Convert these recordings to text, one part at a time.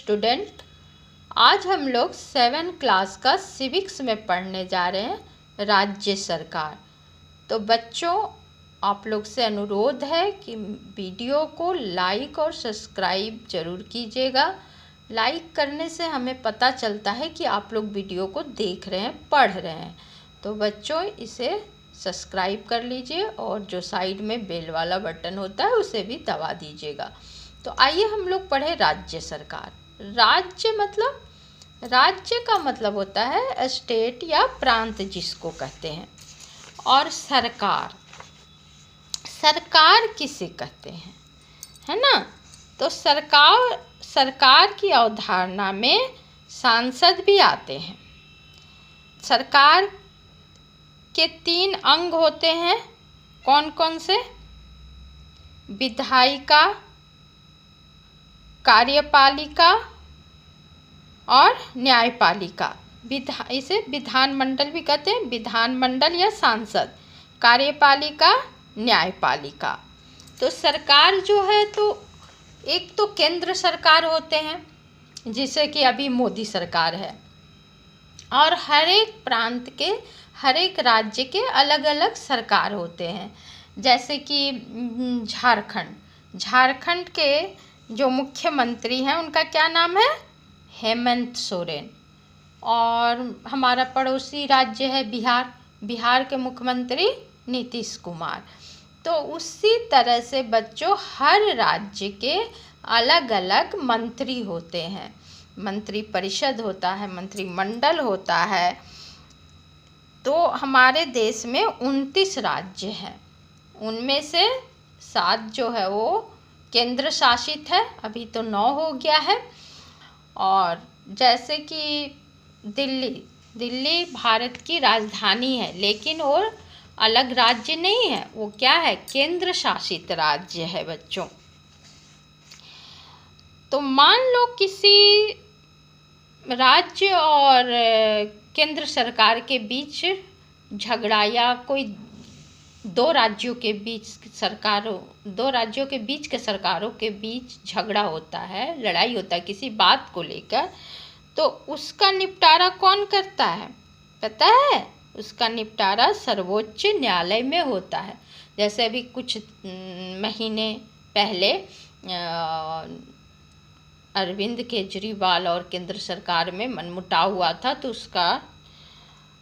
Student, आज हम लोग 7 क्लास का सिविक्स में पढ़ने जा रहे हैं राज्य सरकार। तो बच्चों, आप लोग से अनुरोध है कि वीडियो को लाइक और सब्सक्राइब जरूर कीजिएगा। लाइक करने से हमें पता चलता है कि आप लोग वीडियो को देख रहे हैं, पढ़ रहे हैं। तो बच्चों, इसे सब्सक्राइब कर लीजिए और जो साइड में बेल वाला बटन होता है उसे भी दबा दीजिएगा। तो आइए हम लोग पढ़े राज्य सरकार। राज्य का मतलब होता है स्टेट या प्रांत जिसको कहते हैं। और सरकार किसे कहते हैं, है ना। तो सरकार की अवधारणा में सांसद भी आते हैं। सरकार के 3 अंग होते हैं। कौन कौन से? विधायिका, कार्यपालिका और न्यायपालिका। इसे विधानमंडल भी कहते हैं, विधानमंडल या सांसद, कार्यपालिका, न्यायपालिका। तो सरकार जो है, तो एक तो केंद्र सरकार होते हैं, जिसे कि अभी मोदी सरकार है। और हर एक प्रांत के, हर एक राज्य के अलग अलग सरकार होते हैं। जैसे कि झारखंड के जो मुख्यमंत्री हैं उनका क्या नाम है? हेमंत सोरेन। और हमारा पड़ोसी राज्य है बिहार के मुख्यमंत्री नीतीश कुमार। तो उसी तरह से बच्चों, हर राज्य के अलग अलग मंत्री होते हैं। मंत्री परिषद होता है, मंत्रिमंडल होता है। तो हमारे देश में 29 राज्य हैं। उनमें से 7 जो है वो केंद्र शासित है, अभी तो 9 हो गया है। और जैसे कि दिल्ली भारत की राजधानी है, लेकिन वो अलग राज्य नहीं है, वो क्या है? केंद्र शासित राज्य है बच्चों। तो मान लो किसी राज्य और केंद्र सरकार के बीच झगड़ा, या कोई दो राज्यों के बीच के सरकारों के बीच झगड़ा होता है, लड़ाई होता है किसी बात को लेकर। तो उसका निपटारा कौन करता है पता है? उसका निपटारा सर्वोच्च न्यायालय में होता है। जैसे अभी कुछ महीने पहले अरविंद केजरीवाल और केंद्र सरकार में मनमुटाव हुआ था, तो उसका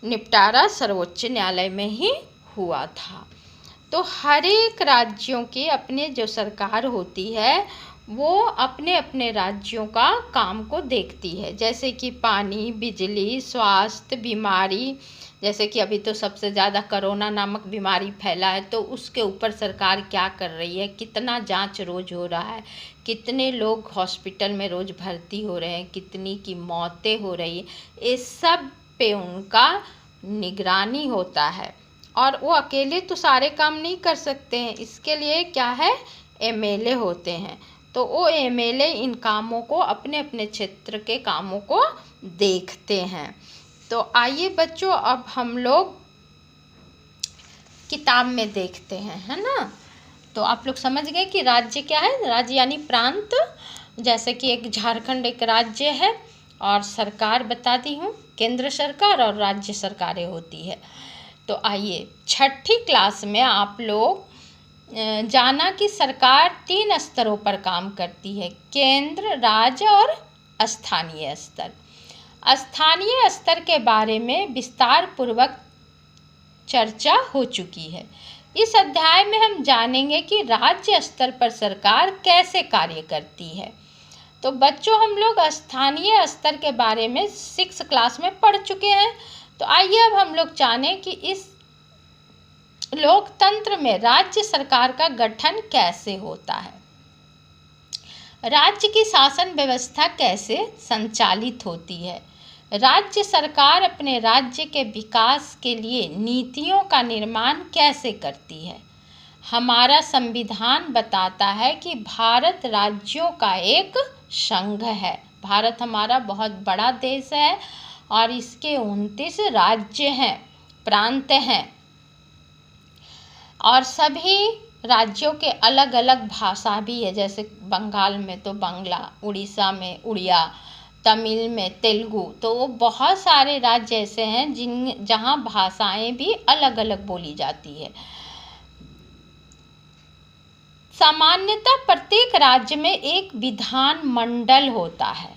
निपटारा सर्वोच्च न्यायालय में ही हुआ था। तो हर एक राज्यों की अपने जो सरकार होती है, वो अपने अपने राज्यों का काम को देखती है। जैसे कि पानी, बिजली, स्वास्थ्य, बीमारी। जैसे कि अभी तो सबसे ज़्यादा कोरोना नामक बीमारी फैला है, तो उसके ऊपर सरकार क्या कर रही है, कितना जांच रोज हो रहा है, कितने लोग हॉस्पिटल में रोज भर्ती हो रहे हैं, कितनी की मौतें हो रही है, इस सब पे उनका निगरानी होता है। और वो अकेले तो सारे काम नहीं कर सकते हैं, इसके लिए क्या है? एमएलए होते हैं। तो वो एमएलए इन कामों को, अपने अपने क्षेत्र के कामों को देखते हैं। तो आइए बच्चों, अब हम लोग किताब में देखते हैं, है ना। तो आप लोग समझ गए कि राज्य क्या है? राज्य यानी प्रांत। जैसे कि एक झारखंड एक राज्य है, और सरकार बता दी हूँ, केंद्र सरकार और राज्य सरकारें होती है। तो आइए, 6ठी क्लास में आप लोग जाना कि सरकार 3 स्तरों पर काम करती है: केंद्र, राज्य और स्थानीय स्तर। स्थानीय स्तर के बारे में विस्तार पूर्वक चर्चा हो चुकी है। इस अध्याय में हम जानेंगे कि राज्य स्तर पर सरकार कैसे कार्य करती है। तो बच्चों, हम लोग स्थानीय स्तर के बारे में 6 क्लास में पढ़ चुके हैं। तो आइए अब हम लोग जानें कि इस लोकतंत्र में राज्य सरकार का गठन कैसे होता है। राज्य की शासन व्यवस्था कैसे संचालित होती है। राज्य सरकार अपने राज्य के विकास के लिए नीतियों का निर्माण कैसे करती है। हमारा संविधान बताता है कि भारत राज्यों का एक संघ है। भारत हमारा बहुत बड़ा देश है और इसके 29 राज्य हैं, प्रांत हैं, और सभी राज्यों के अलग अलग भाषा भी है, जैसे बंगाल में तो बांग्ला, उड़ीसा में उड़िया, तमिल में तेलुगु। तो बहुत सारे राज्य ऐसे हैं जहाँ भाषाएं भी अलग अलग बोली जाती है। सामान्यतः प्रत्येक राज्य में एक विधान मंडल होता है,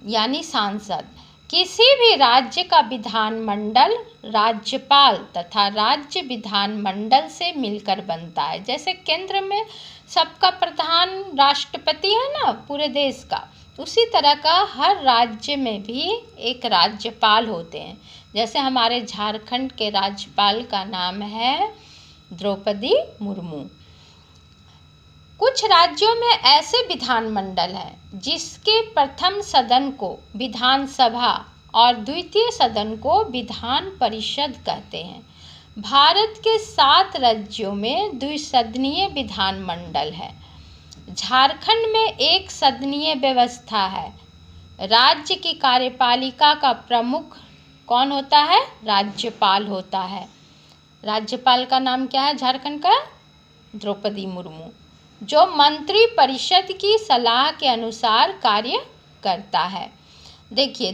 यानी सांसद। किसी भी राज्य का विधानमंडल राज्यपाल तथा राज्य विधानमंडल से मिलकर बनता है। जैसे केंद्र में सबका प्रधान राष्ट्रपति है ना, पूरे देश का, उसी तरह का हर राज्य में भी एक राज्यपाल होते हैं। जैसे हमारे झारखंड के राज्यपाल का नाम है द्रौपदी मुर्मू। कुछ राज्यों में ऐसे विधानमंडल हैं जिसके प्रथम सदन को विधानसभा और द्वितीय सदन को विधान परिषद कहते हैं। भारत के 7 राज्यों में द्विसदनीय विधानमंडल है। झारखंड में एक सदनीय व्यवस्था है। राज्य की कार्यपालिका का प्रमुख कौन होता है? राज्यपाल होता है। राज्यपाल का नाम क्या है झारखंड का? द्रौपदी मुर्मू, जो मंत्री परिषद की सलाह के अनुसार कार्य करता है। देखिए,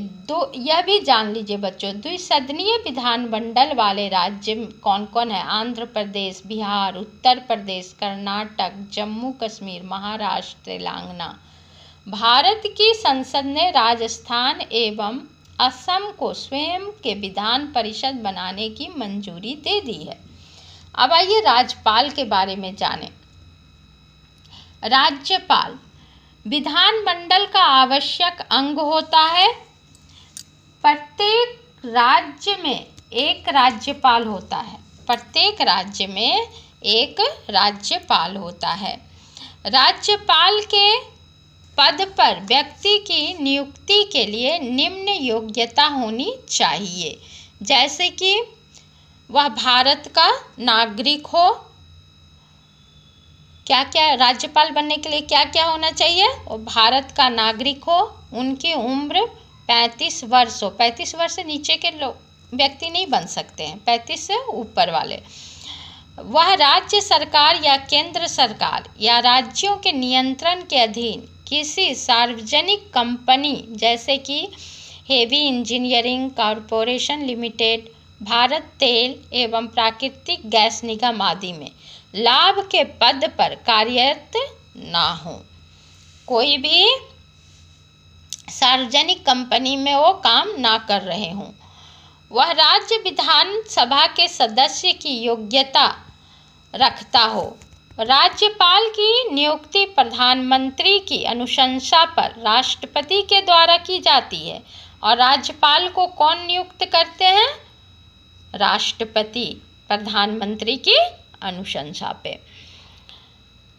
यह भी जान लीजिए बच्चों, द्विसदनीय विधानमंडल वाले राज्य कौन कौन है? आंध्र प्रदेश, बिहार, उत्तर प्रदेश, कर्नाटक, जम्मू कश्मीर, महाराष्ट्र, तेलंगाना। भारत की संसद ने राजस्थान एवं असम को स्वयं के विधान परिषद बनाने की मंजूरी दे दी है। अब आइए राज्यपाल के बारे में जानें। राज्यपाल विधानमंडल का आवश्यक अंग होता है। प्रत्येक राज्य में एक राज्यपाल होता है। प्रत्येक राज्य में एक राज्यपाल होता है। राज्यपाल के पद पर व्यक्ति की नियुक्ति के लिए निम्न योग्यता होनी चाहिए, जैसे कि वह भारत का नागरिक हो। क्या क्या राज्यपाल बनने के लिए क्या क्या होना चाहिए? वो भारत का नागरिक हो, उनकी उम्र 35 वर्ष हो। 35 वर्ष से नीचे के लोग व्यक्ति नहीं बन सकते हैं, 35 से ऊपर वाले। वह राज्य सरकार या केंद्र सरकार या राज्यों के नियंत्रण के अधीन किसी सार्वजनिक कंपनी जैसे कि heavy engineering corporation limited, Bharat तेल एवं प्राकृतिक गैस निगम आदि में लाभ के पद पर कार्यरत ना हो। कोई भी सार्वजनिक कंपनी में वो काम ना कर रहे हों। वह राज्य विधानसभा के सदस्य की योग्यता रखता हो। राज्यपाल की नियुक्ति प्रधानमंत्री की अनुशंसा पर राष्ट्रपति के द्वारा की जाती है। और राज्यपाल को कौन नियुक्त करते हैं? राष्ट्रपति, प्रधानमंत्री की अनुशंसा पे।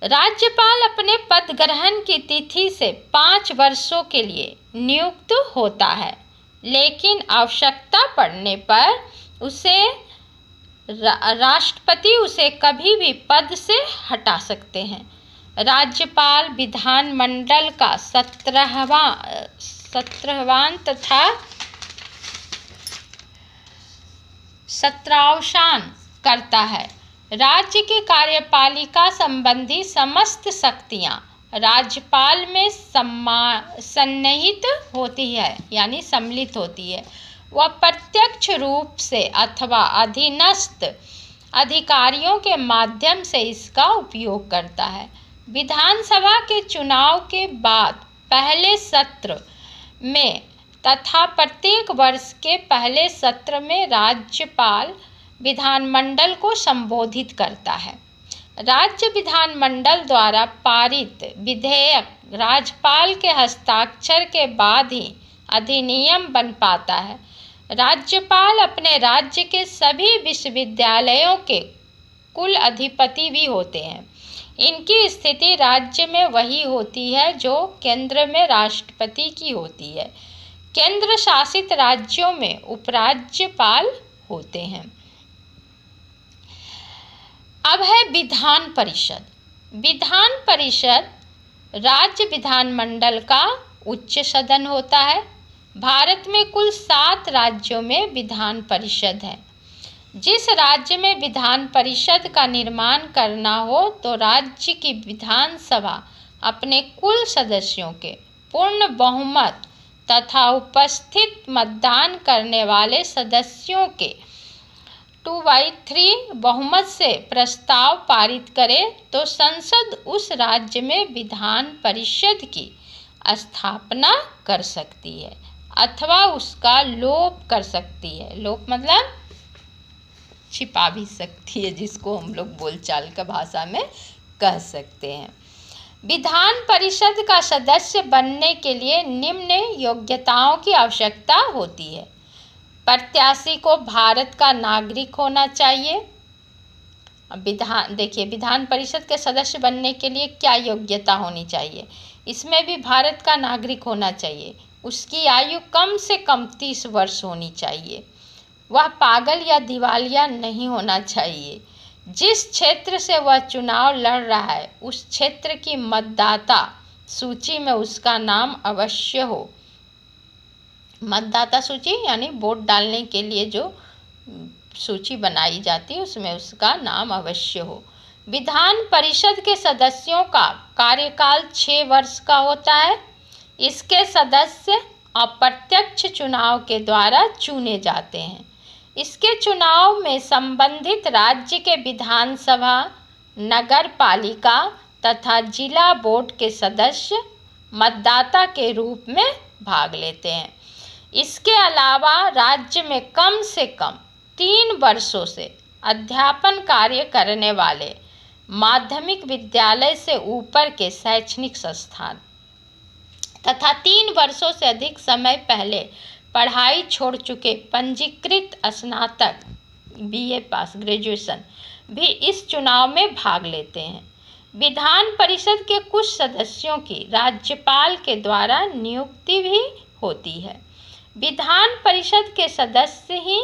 राज्यपाल अपने पद ग्रहण की तिथि से 5 वर्षों के लिए नियुक्त होता है, लेकिन आवश्यकता पड़ने पर उसे राष्ट्रपति उसे कभी भी पद से हटा सकते हैं। राज्यपाल विधानमंडल का 17वां तथा 17वां करता है। राज्य की कार्यपालिका संबंधी समस्त शक्तियां राज्यपाल में सन्निहित होती है, यानी सम्मिलित होती है। वह प्रत्यक्ष रूप से अथवा अधीनस्थ अधिकारियों के माध्यम से इसका उपयोग करता है। विधानसभा के चुनाव के बाद पहले सत्र में तथा प्रत्येक वर्ष के पहले सत्र में राज्यपाल विधानमंडल को संबोधित करता है। राज्य विधानमंडल द्वारा पारित विधेयक राज्यपाल के हस्ताक्षर के बाद ही अधिनियम बन पाता है। राज्यपाल अपने राज्य के सभी विश्वविद्यालयों के कुल अधिपति भी होते हैं। इनकी स्थिति राज्य में वही होती है जो केंद्र में राष्ट्रपति की होती है। केंद्र शासित राज्यों में उपराज्यपाल होते हैं। अब है विधान परिषद। विधान परिषद राज्य विधानमंडल का उच्च सदन होता है। भारत में कुल 7 राज्यों में विधान परिषद है। जिस राज्य में विधान परिषद का निर्माण करना हो तो राज्य की विधानसभा अपने कुल सदस्यों के पूर्ण बहुमत तथा उपस्थित मतदान करने वाले सदस्यों के 2/3 बहुमत से प्रस्ताव पारित करे तो संसद उस राज्य में विधान परिषद की स्थापना कर सकती है अथवा उसका लोप कर सकती है। लोप मतलब छिपा भी सकती है, जिसको हम लोग बोलचाल का भाषा में कह सकते हैं। विधान परिषद का सदस्य बनने के लिए निम्न योग्यताओं की आवश्यकता होती है। प्रत्याशी को भारत का नागरिक होना चाहिए। विधान परिषद के सदस्य बनने के लिए क्या योग्यता होनी चाहिए? इसमें भी भारत का नागरिक होना चाहिए। उसकी आयु कम से कम 30 वर्ष होनी चाहिए। वह पागल या दिवालिया नहीं होना चाहिए। जिस क्षेत्र से वह चुनाव लड़ रहा है उस क्षेत्र की मतदाता सूची में उसका नाम अवश्य हो। मतदाता सूची यानी वोट डालने के लिए जो सूची बनाई जाती है उसमें उसका नाम अवश्य हो। विधान परिषद के सदस्यों का कार्यकाल 6 वर्ष का होता है। इसके सदस्य अप्रत्यक्ष चुनाव के द्वारा चुने जाते हैं। इसके चुनाव में संबंधित राज्य के विधानसभा, नगर पालिका तथा जिला बोर्ड के सदस्य मतदाता के रूप में भाग लेते हैं। इसके अलावा राज्य में कम से कम 3 वर्षों से अध्यापन कार्य करने वाले माध्यमिक विद्यालय से ऊपर के शैक्षणिक संस्थान तथा 3 वर्षों से अधिक समय पहले पढ़ाई छोड़ चुके पंजीकृत स्नातक BA पास ग्रेजुएशन भी इस चुनाव में भाग लेते हैं। विधान परिषद के कुछ सदस्यों की राज्यपाल के द्वारा नियुक्ति भी होती है। विधान परिषद के सदस्य ही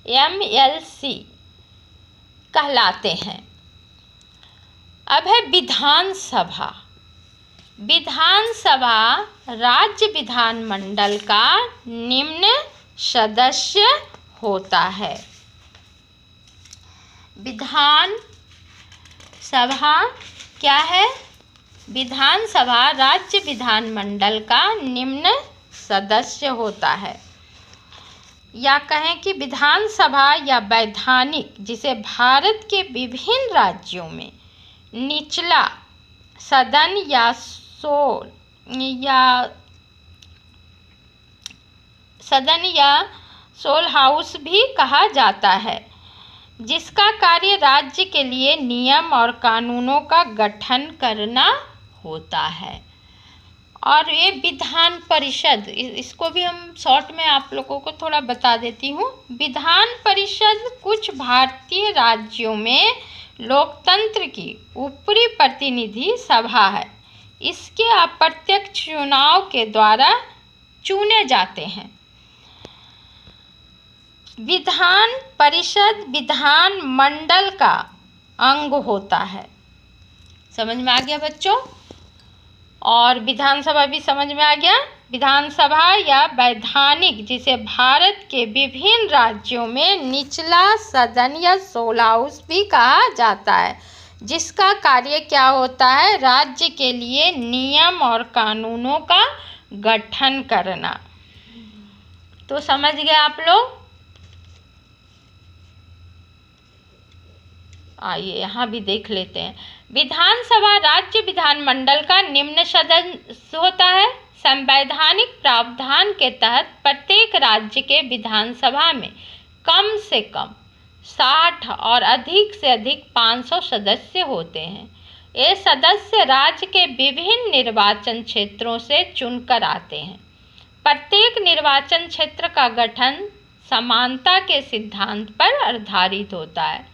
MLC कहलाते हैं। अब है विधानसभा। विधानसभा राज्य विधानमंडल का निम्न सदस्य होता है। विधानसभा क्या है? विधानसभा राज्य विधानमंडल का निम्न सदस्य होता है। या कहें कि विधानसभा या वैधानिक, जिसे भारत के विभिन्न राज्यों में निचला सदन या सोल हाउस भी कहा जाता है, जिसका कार्य राज्य के लिए नियम और कानूनों का गठन करना होता है। और ये विधान परिषद, इसको भी हम शॉर्ट में आप लोगों को थोड़ा बता देती हूँ। विधान परिषद कुछ भारतीय राज्यों में लोकतंत्र की ऊपरी प्रतिनिधि सभा है। इसके अप्रत्यक्ष चुनाव के द्वारा चुने जाते हैं। विधान परिषद विधान मंडल का अंग होता है। समझ में आ गया बच्चों? और विधानसभा भी समझ में आ गया। विधानसभा या वैधानिक, जिसे भारत के विभिन्न राज्यों में निचला सदन या सोल हाउस भी कहा जाता है, जिसका कार्य क्या होता है? राज्य के लिए नियम और कानूनों का गठन करना। तो समझ गए आप लोग? आइए यहाँ भी देख लेते हैं। विधानसभा राज्य विधानमंडल का निम्न सदस्य होता है। संवैधानिक प्रावधान के तहत प्रत्येक राज्य के विधानसभा में कम से कम 60 और अधिक से अधिक 500 सदस्य होते हैं। ये सदस्य राज्य के विभिन्न निर्वाचन क्षेत्रों से चुनकर आते हैं। प्रत्येक निर्वाचन क्षेत्र का गठन समानता के सिद्धांत पर आधारित होता है।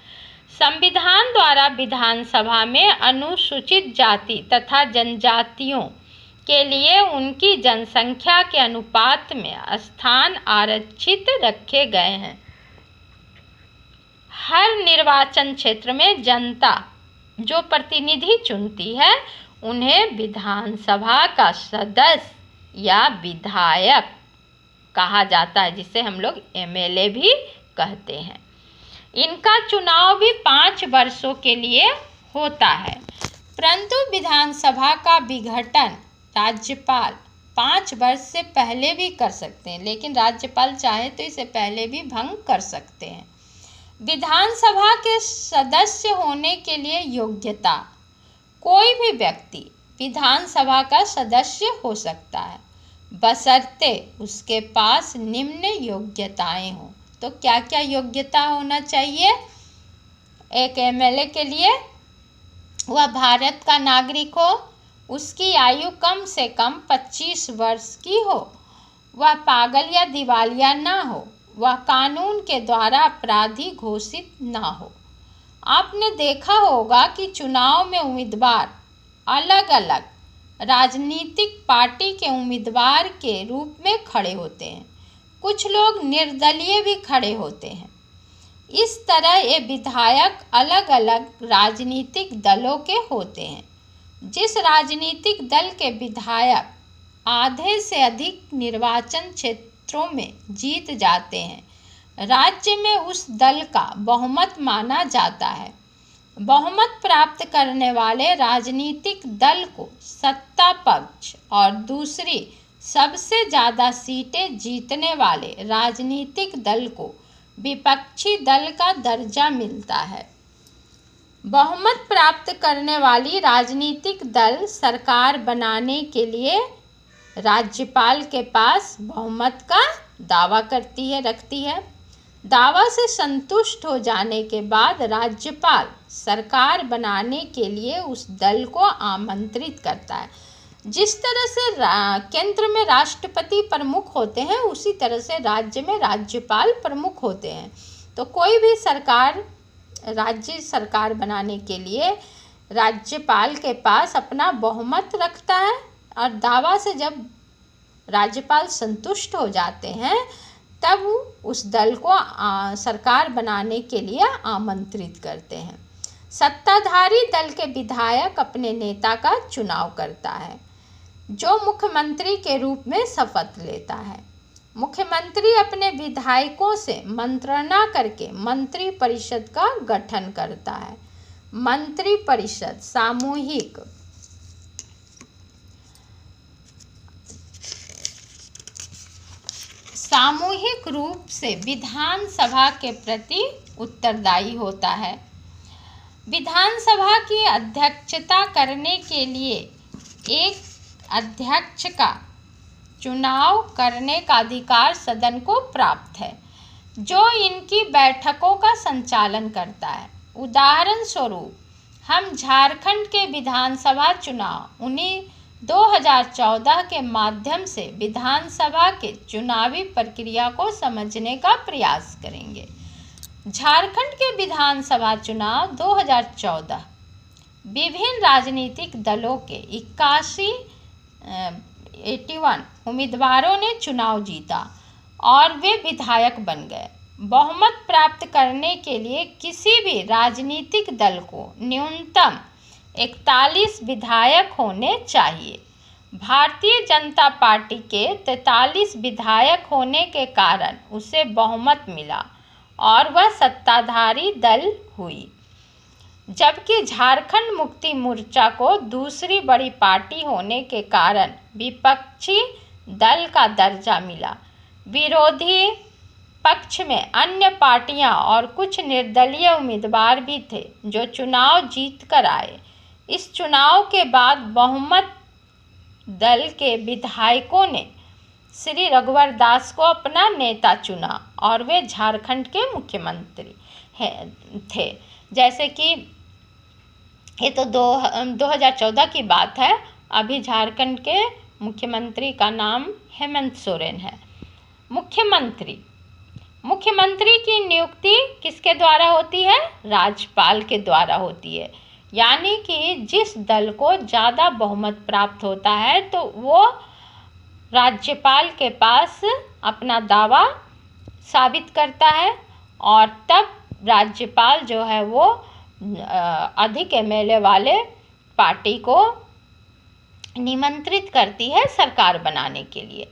संविधान द्वारा विधानसभा में अनुसूचित जाति तथा जनजातियों के लिए उनकी जनसंख्या के अनुपात में स्थान आरक्षित रखे गए हैं। हर निर्वाचन क्षेत्र में जनता जो प्रतिनिधि चुनती है उन्हें विधानसभा का सदस्य या विधायक कहा जाता है, जिसे हम लोग MLA भी कहते हैं। इनका चुनाव भी 5 वर्षों के लिए होता है। परंतु विधानसभा का विघटन राज्यपाल 5 वर्ष से पहले भी कर सकते हैं, लेकिन राज्यपाल चाहे तो इसे पहले भी भंग कर सकते हैं। विधानसभा के सदस्य होने के लिए योग्यता। कोई भी व्यक्ति विधानसभा का सदस्य हो सकता है, बशर्ते उसके पास निम्न योग्यताएं हों। तो क्या क्या योग्यता होना चाहिए एक एमएलए के लिए? वह भारत का नागरिक हो, उसकी आयु कम से कम 25 वर्ष की हो, वह पागल या दिवालिया ना हो, वह कानून के द्वारा अपराधी घोषित ना हो। आपने देखा होगा कि चुनाव में उम्मीदवार अलग अलग राजनीतिक पार्टी के उम्मीदवार के रूप में खड़े होते हैं। कुछ लोग निर्दलीय भी खड़े होते हैं। इस तरह ये विधायक अलग अलग राजनीतिक दलों के होते हैं। जिस राजनीतिक दल के विधायक आधे से अधिक निर्वाचन क्षेत्रों में जीत जाते हैं, राज्य में उस दल का बहुमत माना जाता है। बहुमत प्राप्त करने वाले राजनीतिक दल को सत्ता पक्ष और दूसरी सबसे ज़्यादा सीटें जीतने वाले राजनीतिक दल को विपक्षी दल का दर्जा मिलता है। बहुमत प्राप्त करने वाली राजनीतिक दल सरकार बनाने के लिए राज्यपाल के पास बहुमत का दावा रखती है। दावा से संतुष्ट हो जाने के बाद राज्यपाल सरकार बनाने के लिए उस दल को आमंत्रित करता है। जिस तरह से केंद्र में राष्ट्रपति प्रमुख होते हैं, उसी तरह से राज्य में राज्यपाल प्रमुख होते हैं। तो कोई भी सरकार राज्य सरकार बनाने के लिए राज्यपाल के पास अपना बहुमत रखता है, और दावा से जब राज्यपाल संतुष्ट हो जाते हैं तब उस दल को सरकार बनाने के लिए आमंत्रित करते हैं। सत्ताधारी दल के विधायक अपने नेता का चुनाव करता है, जो मुख्यमंत्री के रूप में शपथ लेता है। मुख्यमंत्री अपने विधायकों से मंत्रणा करके मंत्री परिषद का गठन करता है। मंत्री परिषद सामूहिक रूप से विधानसभा के प्रति उत्तरदायी होता है। विधानसभा की अध्यक्षता करने के लिए एक अध्यक्ष का चुनाव करने का अधिकार सदन को प्राप्त है, जो इनकी बैठकों का संचालन करता है। उदाहरण स्वरूप हम झारखंड के विधानसभा चुनाव 2014 के माध्यम से विधानसभा के चुनावी प्रक्रिया को समझने का प्रयास करेंगे। झारखंड के विधानसभा चुनाव 2014 विभिन्न राजनीतिक दलों के 81 उम्मीदवारों ने चुनाव जीता और वे विधायक बन गए। बहुमत प्राप्त करने के लिए किसी भी राजनीतिक दल को न्यूनतम 41 विधायक होने चाहिए। भारतीय जनता पार्टी के 43 विधायक होने के कारण उसे बहुमत मिला और वह सत्ताधारी दल हुई, जबकि झारखंड मुक्ति मोर्चा को दूसरी बड़ी पार्टी होने के कारण विपक्षी दल का दर्जा मिला। विरोधी पक्ष में अन्य पार्टियां और कुछ निर्दलीय उम्मीदवार भी थे जो चुनाव जीतकर आए। इस चुनाव के बाद बहुमत दल के विधायकों ने श्री रघुवर दास को अपना नेता चुना और वे झारखंड के मुख्यमंत्री थे। जैसे कि ये तो 2014 की बात है। अभी झारखंड के मुख्यमंत्री का नाम हेमंत सोरेन है। मुख्यमंत्री की नियुक्ति किसके द्वारा होती है? राज्यपाल के द्वारा होती है। यानी कि जिस दल को ज़्यादा बहुमत प्राप्त होता है तो वो राज्यपाल के पास अपना दावा साबित करता है और तब राज्यपाल जो है वो अधिक एमएलए वाले पार्टी को निमंत्रित करती है सरकार बनाने के लिए।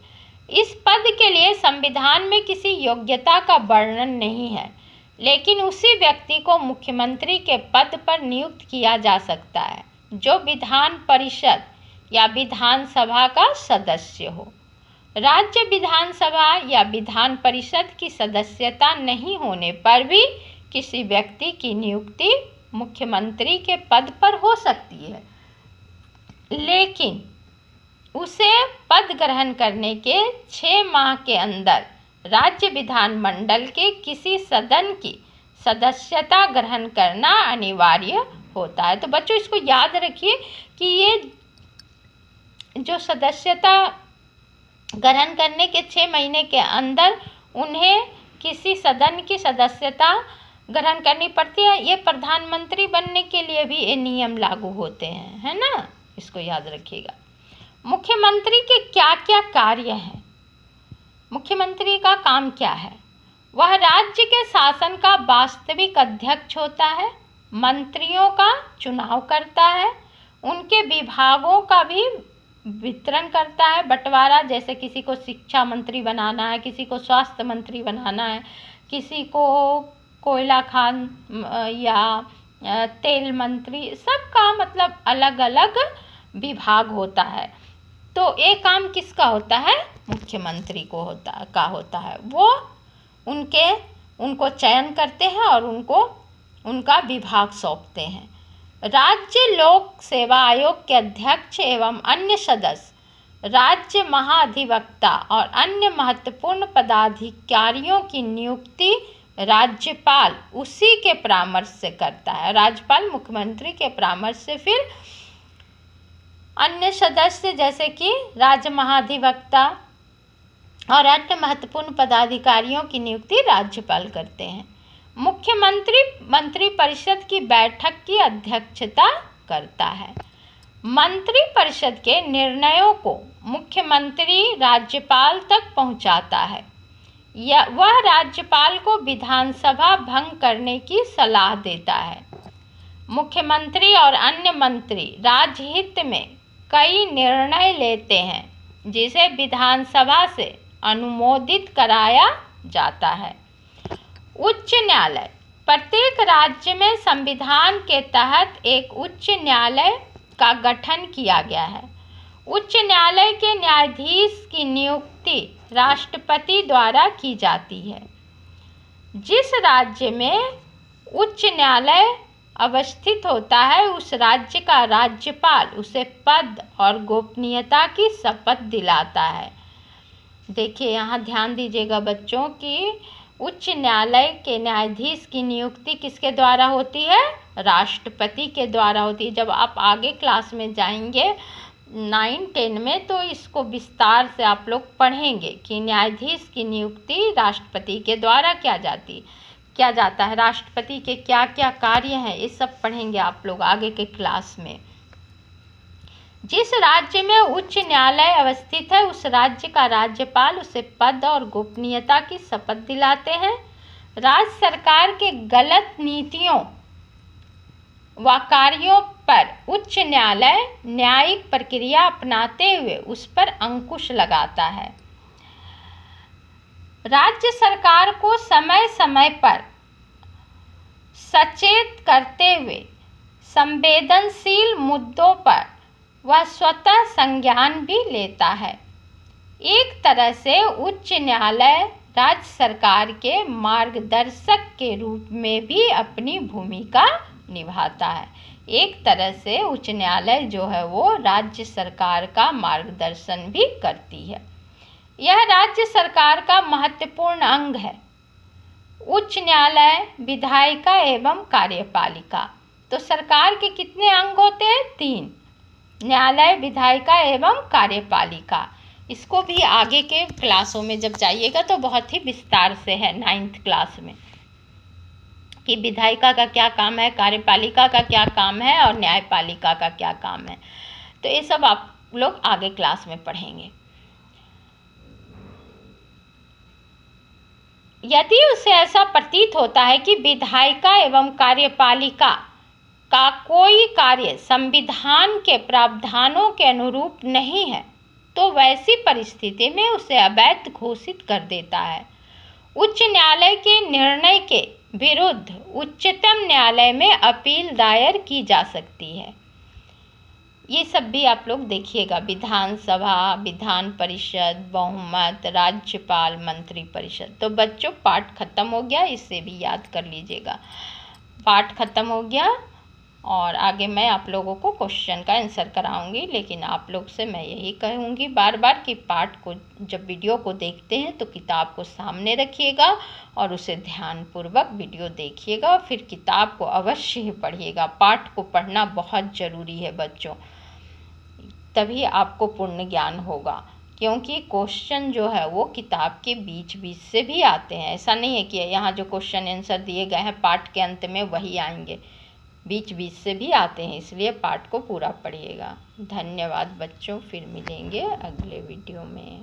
इस पद के लिए संविधान में किसी योग्यता का वर्णन नहीं है। लेकिन उसी व्यक्ति को मुख्यमंत्री के पद पर नियुक्त किया जा सकता है जो विधान परिषद या विधानसभा का सदस्य हो। राज्य विधानसभा या विधान परिषद की सदस्यता नहीं होने पर भी किसी व्यक्ति की नियुक्ति मुख्यमंत्री के पद पर हो सकती है, लेकिन उसे पद ग्रहण करने के 6 माह के अंदर राज्य विधानमंडल के किसी सदन की सदस्यता ग्रहण करना अनिवार्य होता है। तो बच्चों इसको याद रखिए कि ये जो सदस्यता ग्रहण करने के 6 महीने के अंदर उन्हें किसी सदन की सदस्यता ग्रहण करनी पड़ती है। ये प्रधानमंत्री बनने के लिए भी ये नियम लागू होते हैं, है ना, इसको याद रखिएगा। मुख्यमंत्री के क्या क्या कार्य हैं? मुख्यमंत्री का काम क्या है? वह राज्य के शासन का वास्तविक अध्यक्ष होता है, मंत्रियों का चुनाव करता है, उनके विभागों का भी वितरण करता है, बंटवारा, जैसे किसी को शिक्षा मंत्री बनाना है, किसी को स्वास्थ्य मंत्री बनाना है, किसी को कोयला खान या तेल मंत्री, सबका मतलब अलग अलग विभाग होता है। तो ये काम किसका होता है? मुख्यमंत्री को होता है। वो उनको चयन करते हैं और उनका विभाग सौंपते हैं। राज्य लोक सेवा आयोग के अध्यक्ष एवं अन्य सदस्य राज्य महाधिवक्ता और अन्य महत्वपूर्ण पदाधिकारियों की नियुक्ति राज्यपाल उसी के परामर्श से करता है। राज्यपाल मुख्यमंत्री के परामर्श से फिर अन्य सदस्य जैसे कि राज्य महाधिवक्ता और अन्य महत्वपूर्ण पदाधिकारियों की नियुक्ति राज्यपाल करते हैं। मुख्यमंत्री मंत्रिपरिषद की बैठक की अध्यक्षता करता है। मंत्रिपरिषद के निर्णयों को मुख्यमंत्री राज्यपाल तक पहुंचाता है। वह राज्यपाल को विधानसभा भंग करने की सलाह देता है। मुख्यमंत्री और अन्य मंत्री राजहित में कई निर्णय लेते हैं जिसे विधानसभा से अनुमोदित कराया जाता है। उच्च न्यायालय। प्रत्येक राज्य में संविधान के तहत एक उच्च न्यायालय का गठन किया गया है। उच्च न्यायालय के न्यायाधीश की नियुक्ति राष्ट्रपति द्वारा की जाती है। जिस राज्य में उच्च न्यायालय अवस्थित होता है उस राज्य का राज्यपाल उसे पद और गोपनीयता की शपथ दिलाता है। देखिए यहाँ ध्यान दीजिएगा बच्चों कि उच्च न्यायालय के न्यायाधीश की नियुक्ति किसके द्वारा होती है? राष्ट्रपति के द्वारा होती है। जब आप आगे क्लास में जाएंगे 9-10 में तो इसको विस्तार से आप लोग पढ़ेंगे कि न्यायाधीश की नियुक्ति राष्ट्रपति के द्वारा किया जाता है। राष्ट्रपति के क्या क्या कार्य हैं ये सब पढ़ेंगे आप लोग आगे के क्लास में। जिस राज्य में उच्च न्यायालय अवस्थित है उस राज्य का राज्यपाल उसे पद और गोपनीयता की शपथ दिलाते हैं। राज्य सरकार के गलत नीतियों व कार्यों पर उच्च न्यायालय न्यायिक प्रक्रिया अपनाते हुए उस पर अंकुश लगाता है। राज्य सरकार को समय समय पर सचेत करते हुए संवेदनशील मुद्दों पर वह स्वतः संज्ञान भी लेता है। एक तरह से उच्च न्यायालय राज्य सरकार के मार्गदर्शक के रूप में भी अपनी भूमिका निभाता है। एक तरह से उच्च न्यायालय जो है वो राज्य सरकार का मार्गदर्शन भी करती है। यह राज्य सरकार का महत्वपूर्ण अंग है। उच्च न्यायालय, विधायिका एवं कार्यपालिका। तो सरकार के कितने अंग होते हैं? 3, न्यायालय, विधायिका एवं कार्यपालिका। इसको भी आगे के क्लासों में जब जाइएगा तो बहुत ही विस्तार से है 9th क्लास में कि विधायिका का क्या काम है, कार्यपालिका का क्या काम है और न्यायपालिका का क्या काम है। तो ये सब आप लोग आगे क्लास में पढ़ेंगे। यदि उसे ऐसा प्रतीत होता है कि विधायिका एवं कार्यपालिका का कोई कार्य संविधान के प्रावधानों के अनुरूप नहीं है तो वैसी परिस्थिति में उसे अवैध घोषित कर देता है। उच्च न्यायालय के निर्णय के विरुद्ध उच्चतम न्यायालय में अपील दायर की जा सकती है। ये सब भी आप लोग देखिएगा, विधानसभा, विधान परिषद, बहुमत, राज्यपाल, मंत्री परिषद। तो बच्चों पाठ खत्म हो गया, इससे भी याद कर लीजिएगा। पाठ खत्म हो गया और आगे मैं आप लोगों को क्वेश्चन का आंसर कराऊंगी, लेकिन आप लोग से मैं यही कहूँगी बार बार कि पाठ को जब वीडियो को देखते हैं तो किताब को सामने रखिएगा और उसे ध्यानपूर्वक वीडियो देखिएगा और फिर किताब को अवश्य ही पढ़िएगा। पाठ को पढ़ना बहुत ज़रूरी है बच्चों, तभी आपको पूर्ण ज्ञान होगा, क्योंकि क्वेश्चन जो है वो किताब के बीच बीच से भी आते हैं। ऐसा नहीं है कि यहाँ जो क्वेश्चन आंसर दिए गए हैं पाठ के अंत में वही आएंगे, बीच बीच से भी आते हैं, इसलिए पाठ को पूरा पढ़िएगा। धन्यवाद बच्चों, फिर मिलेंगे अगले वीडियो में।